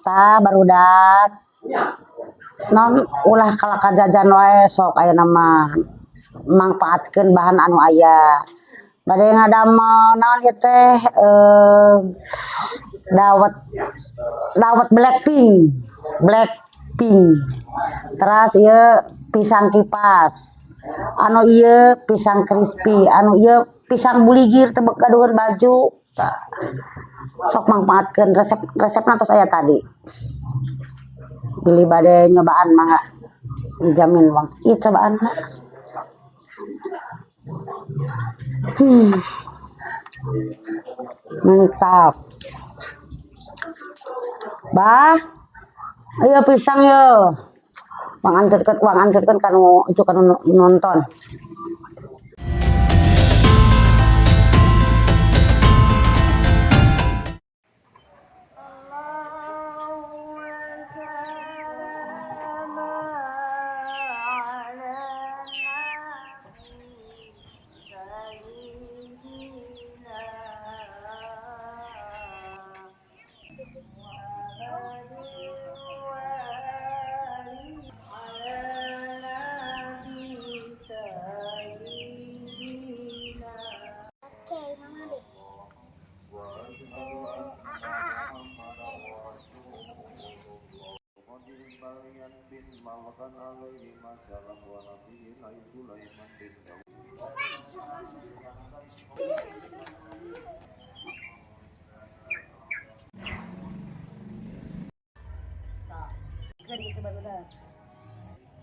Tah barudak non ulah kalau kajajan wae sok aya nama manfaatkeun bahan anu aya bade ngadamel naon ieu teh dawet dawet Blackpink terus ieu pisang kipas anu ieu pisang crispy anu ieu pisang buligir teu gaduhan baju sok manfaatkeun resepna tos aya tadi pilih bade nyobaan mangga dijamin uang ieu cobaan mantap bah ayo pisang yo uang anterkeun kanu itu kanu nonton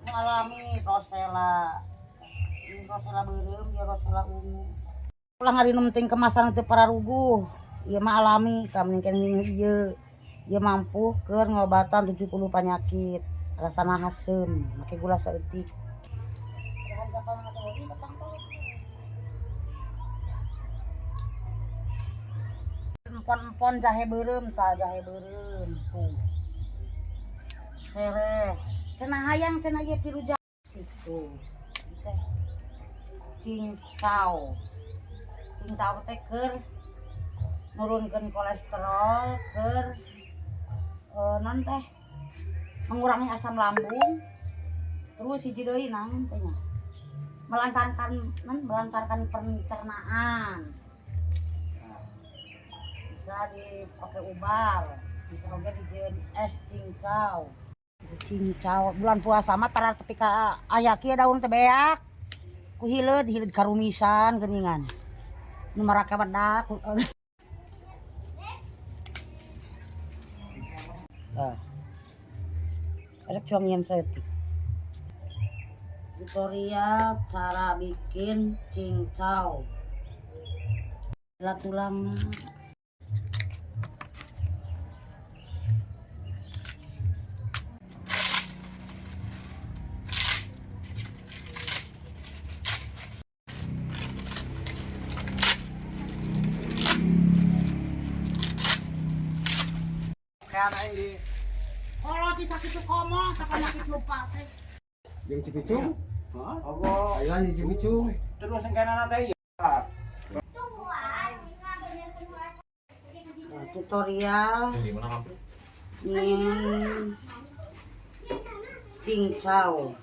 mengalami rosella beureum ya rosella ungu ulang hari nu penting kemasan teu para ruguh ieu mah alami kamingkeun ieu mampu keur ngobatan 70 penyakit rasana haseum make gula saeutik empon jahe beureum tuh hereh cenah hayang cenah ieu piru jahe itu cincau teh keur nurunkeun kolesterol keur non teh mengurangi asam lambung terus hiji deui naon teh nya melancarkan pencernaan bisa dipakai ubar bisa oge dijieun es cincau bulan puasa mah tara tepi ka aya kieu daun teh beak ku hileud karumisan geuningan nu marake badak rek cuangian saeutik tutorial cara bikin cincau tulangna kalau bisa kitu komo sakana lupa teh jeung Cipicung heeh Allah aya di Cipicung terus engkenana teh tutorial cincau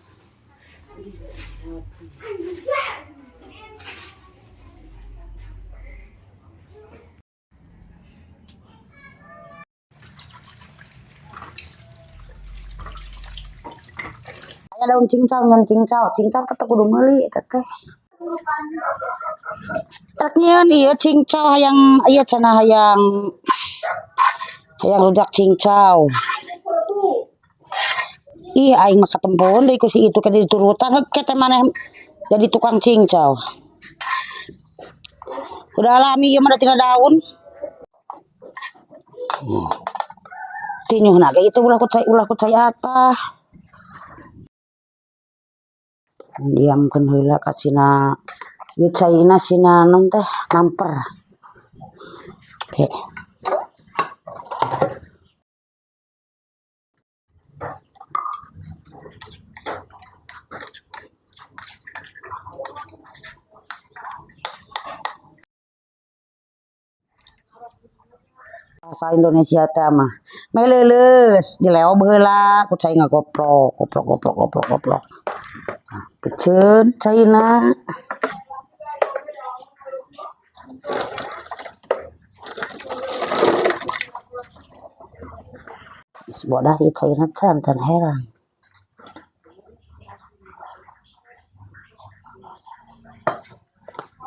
aya daun cincau tetep kudu meuli eta teh rek nyieun ieu cincau hayang ieu cenah hayang rudak cincau ih aing mah katempon deui ku si itu ke diturutan heuh teh maneh jadi tukang cincau udah alami ieu mah da tina daun tinyuhna ge itu ulah ku cai atah diamkeun heula ka cina ieu caina cina naon teh namper oke bahasa Indonesia teh mah melelus dileo beula ku cai ngagoplok. Peceun caina. Bodah ieu caina can heran.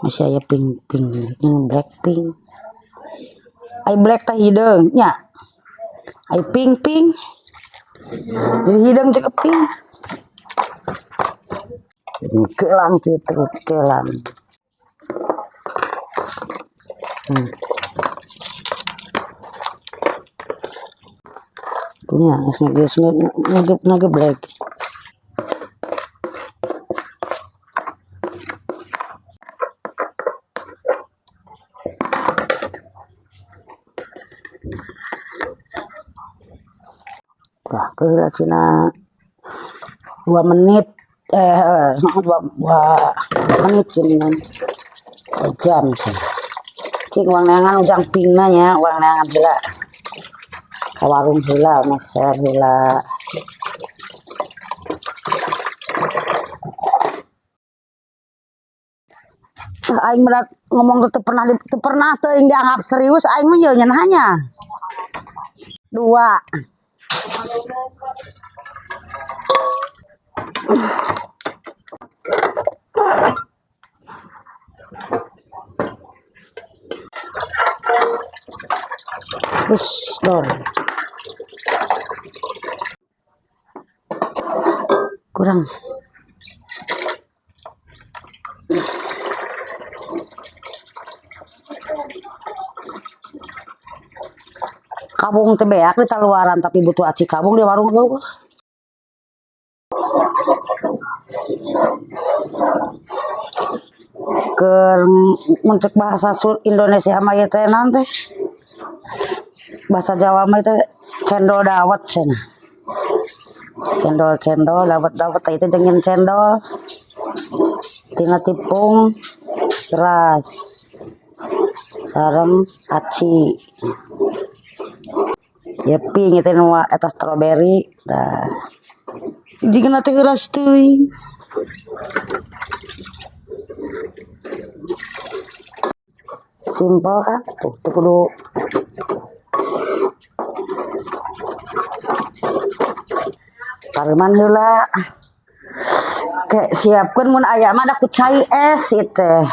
Masih aya pink ini Blackpink. Ai black teh hideung nya. Ai pink. Jadi hideung cek pink. Kelang kitu kelang. Punya nge black. Wah, keula cina 2 menit 2 menit cina jam sih. Cing uang neangan ujang pingna nya, uang neangan heula. Ka warung heula, meser heula. Aing berat ngomong teu pernah teuing dianggap serius aing mah yeuh nyeunahnya. 2. Terus dor. Kurang. Kabung teh beak di taluaran tapi butuh aci kabung di warung geuh. Keur muncul bahasa Indonesia mah ieu teh naon teh? Bahasa Jawa mah teh cendol dawet cenah. Cendol dawet teh itu jeung cendol. Tina tepung beras. Sareng aci. Ya pink teh nu eta strawberry. Dah. Jigna teh euras teuing. Simpel kan? Tuh kudu pareman heula. Kayak siapkeun mun aya mah da ku cai es ieu teh.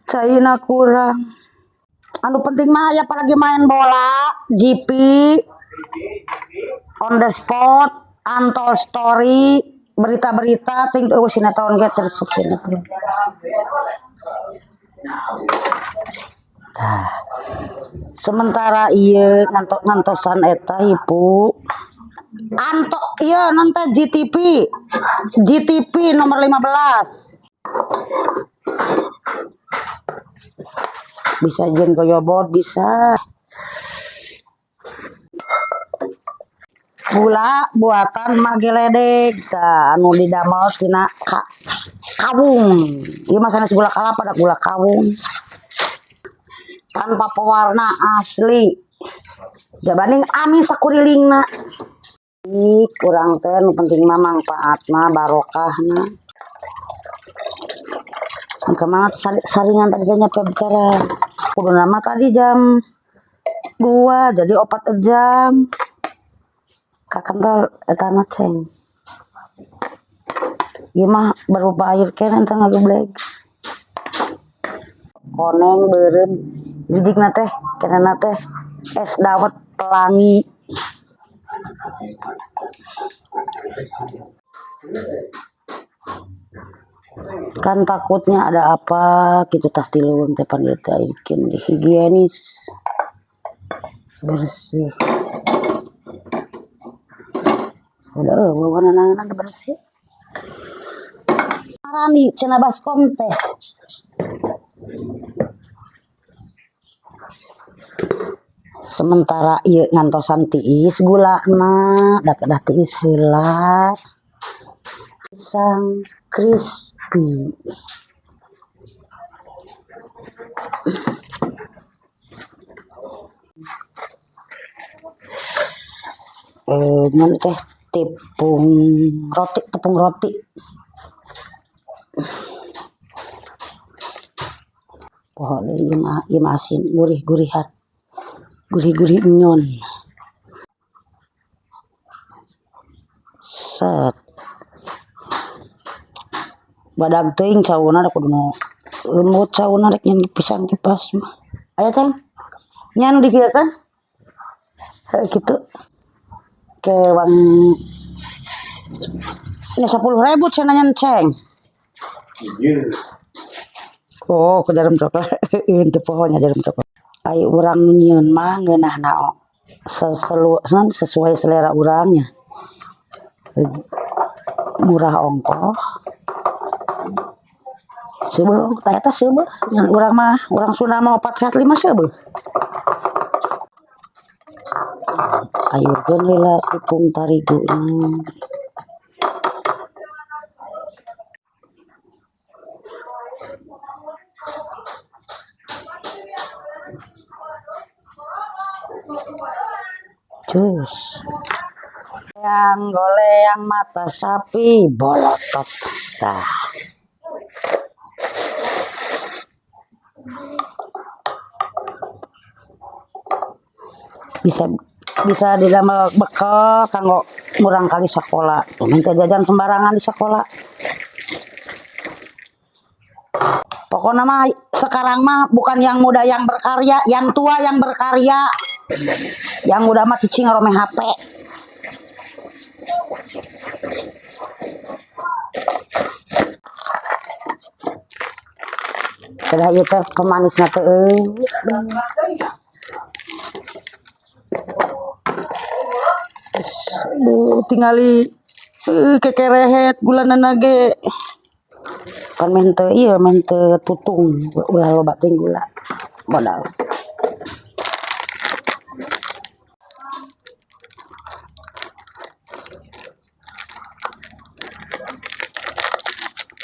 Caina kurang. Anu penting mah aya apalagi main bola, GP, on the spot, antol story, berita-berita, ting eueuh sinetron ge terus sinetron. Sementara ieu ngantosan eta hipu. Anto ieu nonton GTP nomor 15. Bisa jeung goyobot bisa. Gula buatan Mah Geledeg tah anu didamel tina kawung. Ieu mah sanes gula kalapa da gula kawung. Tanpa pewarna asli. Jabanding amis sakurilingna. Kurang teh nu penting mah manfaatna barokahna. Kemarin saringan tadi nyampe bekara. Kudu nama tadi jam 2 jadi 4 jam. Kakandal eta mah ceng. Ieu mah berupa air kene teh ngageblek. Koneng beureum jijikna teh kenana teh es dawet pelangi. Kan takutnya ada apa gitu tas di leuweung teh pan teh bikin higienis bersih. Udah wewenang bersih. Arani cenah baskom teh. Sementara ieu ngantosan tiis gulana da kedah tiis heula pisang crispy. Ngan teh tepung roti. Poho ieu mah asin gurih-gurihan. Gurih-gurih nyon. Set. Badag teuing cauna da kudu lembut cauna rek nyen pisang kipas mah. Aya teh. Nya nu dikieukeun. Kitu. Ke wangi nya 10.000 cenah nyen ceng. Oh, ke jarum coklat. Ieu teh pohonya jarum coklat. Ai urang nyieun mah ngeunahna sesuai selera urangnya. Murah ongkoh. Seueuh eta seueuh. Urang Sunda mah 4 sehat 5 seueuh. Ayurkeun heula tepung tariguna. Cus. Yang goleang mata sapi bolotot. Tah. Bisa didamel bekal kanggo murang kali sakola. Minta jajan sembarangan di sekolah. Pokoknya mah sekarang mah bukan yang muda yang berkarya, yang tua yang berkarya. Yang muda mah cicing ngarome HP. Kedah ieu teh pemanisna teh tingali kekerehet gulanana ge. Kan mente tutung ulah loba teuing gula. Bodas.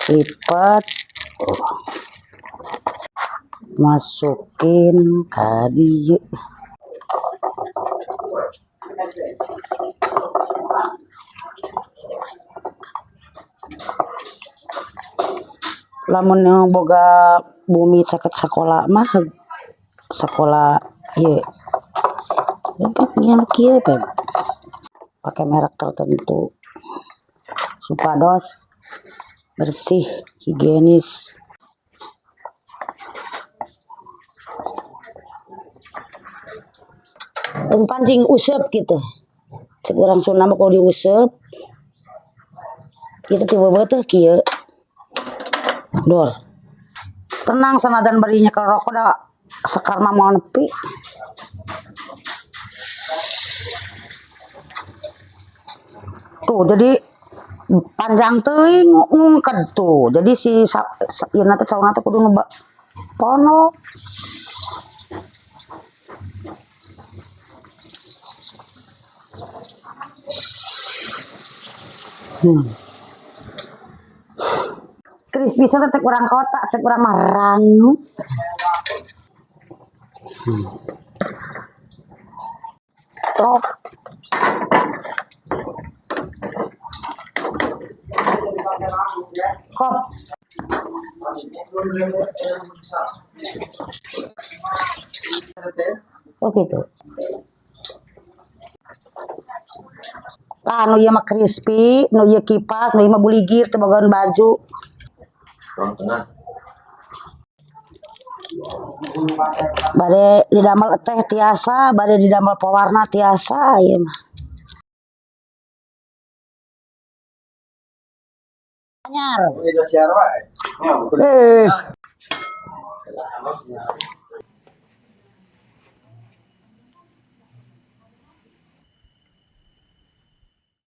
Lipat. Masukin ka dieu. Lamun boga bumi caket sakola mah sakola ieu. Yang kieu teh. Pakai merek tertentu. Supados bersih, higienis. Pancing useup gitu. Cek urang Sunda mah kudu diuseup. Kitu teh beubeut teh kieu. Dor. Tenang sanajan bari nyekel rokok da sekar mah moal nepi. Tuh jadi panjang teuing ngungked tuh. Jadi si ieu teh cauna teh kudu pono. Crispy teh cek urang kota, cek urang mah rangu. Top. Kop. Oh gitu. Lah nu ieu mah crispy, nu ieu kipas, nu ieu mah buligir teu bogaeun baju. Bade didamel teh tiasa, bade didamel pewarna tiasa ieu mah. Anyar.